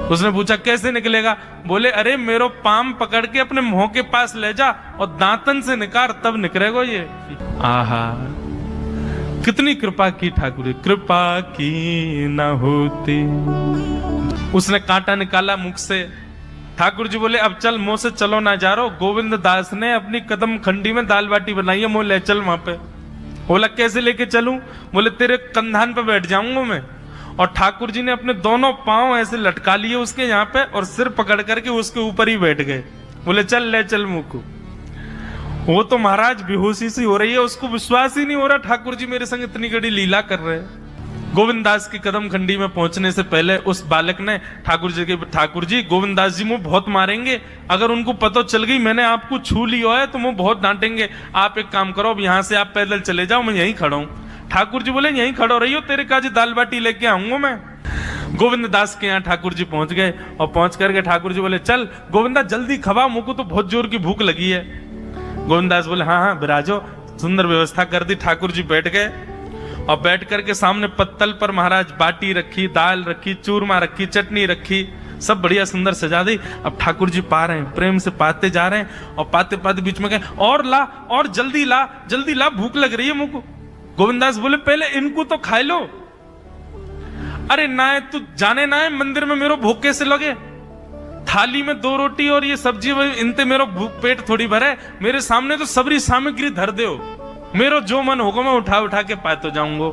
उसने पूछा कैसे निकलेगा? बोले अरे मेरो पाम पकड़ के अपने मुंह के पास ले जा और दांतन से निकाल, तब निकलेगा ये। आहा, कितनी कृपा की ठाकुर, कृपा की न होती। उसने कांटा निकाला मुख से। ठाकुर जी बोले अब चल, मुंह से चलो ना जा रहा। गोविंद दास ने अपनी कदम खंडी में दाल बाटी बनाई है, मुंह ले चल वहां पे। बोला कैसे लेके चलूं? बोले तेरे कंधान पे बैठ जाऊंगा मैं। और ठाकुर जी ने अपने दोनों पांव ऐसे लटका लिए उसके यहाँ पे और सिर पकड़ करके उसके ऊपर ही बैठ गए। बोले चल ले चल मुंह को। वो तो महाराज बेहोशी सी हो रही है, उसको विश्वास ही नहीं हो रहा ठाकुर जी मेरे संग इतनी बड़ी लीला कर रहे हैं। गोविंद दास की कदम खंडी में पहुंचने से पहले उस बालक ने ठाकुर जी गोविंद दास जी मुझे बहुत मारेंगे, अगर उनको पता चल गई मैंने आपको छू लिया है तो मुझे बहुत डांटेंगे। आप एक काम करो, अब यहाँ से आप पैदल चले जाओ, मैं यहीं खड़ा हूँ। ठाकुर जी बोले यहीं खड़ो रही हो, तेरे काजी दाल बाटी लेके आऊंगा मैं। गोविंद दास के यहाँ ठाकुर जी पहुंच गए और पहुंच करके ठाकुर जी बोले चल गोविंदा जल्दी खवा, मुझको तो बहुत जोर की भूख लगी है। गोविंद दास बोले हाँ हाँ विराजो। सुंदर व्यवस्था कर दी। ठाकुर जी बैठ गए और बैठ करके सामने पत्तल पर महाराज बाटी रखी, दाल रखी, चूरमा रखी, चटनी रखी, सब बढ़िया सुंदर सजा दी। अब ठाकुर जी पा रहे हैं, प्रेम से पाते जा रहे हैं और पाते पाते बीच में कहे और ला, और जल्दी ला, भूख लग रही है मुझको। गोविंदास बोले पहले इनको तो खा लो। अरे ना तू जाने ना है मंदिर में मेरो भूख कैसे लगे? थाली में 2 रोटी और ये सब्जी, इनते मेरो भूख पेट थोड़ी भरे। मेरे सामने तो सबरी सामग्री धर दो, मेरो जो मन होगा मैं उठा के पाते जाऊंगा।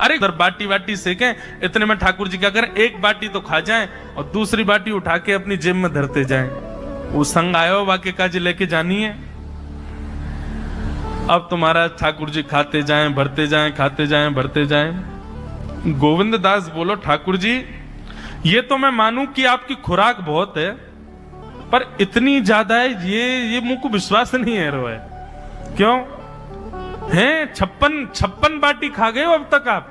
अरे इधर बाटी सेके, इतने में ठाकुर जी क्या करें, एक बाटी तो खा जाएं और दूसरी बाटी उठा के अपनी जेब में धरते जाएं। वो संग आयो वाक्य काजी लेके जानी है। अब तुम्हारा ठाकुर जी खाते जाएं, भरते जाएं, खाते जाएं, भरते जाएं। गोविंद दास बोलो ठाकुर जी ये तो मैं मानूं कि आपकी खुराक बहुत है, पर इतनी ज्यादा है ये मुझको विश्वास नहीं है रो है। क्यों हैं? 56 बाटी खा गए हो अब तक आप?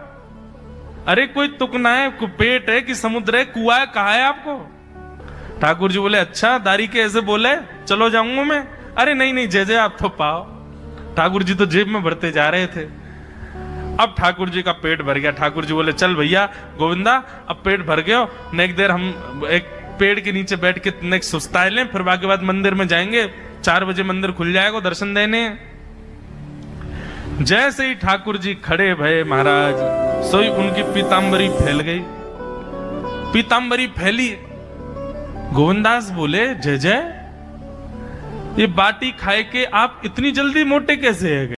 अरे कोई तुकना है, पेट है कि समुद्र है, कुआ है, कहा है आपको? ठाकुर जी बोले अच्छा दारी के ऐसे बोले, चलो जाऊंगा मैं। अरे नहीं जय आप तो पाओ। ठाकुर जी तो जेब में भरते जा रहे थे। अब ठाकुर जी का पेट भर गया। ठाकुर जी बोले चल भैया गोविंदा अब पेट भर गया, नेक देर हम एक पेड़ के नीचे बैठ के नेक सुस्ताए लें, फिर बाकी बाद मंदिर में जाएंगे। 4 बजे मंदिर खुल जाएगा दर्शन देने। जैसे ही ठाकुर जी खड़े भये महाराज, सोई उनकी पीतांबरी फैल गई। पीतांबरी फैली। गोविंदास बोले जय ये बाटी खाए के आप इतनी जल्दी मोटे कैसे है?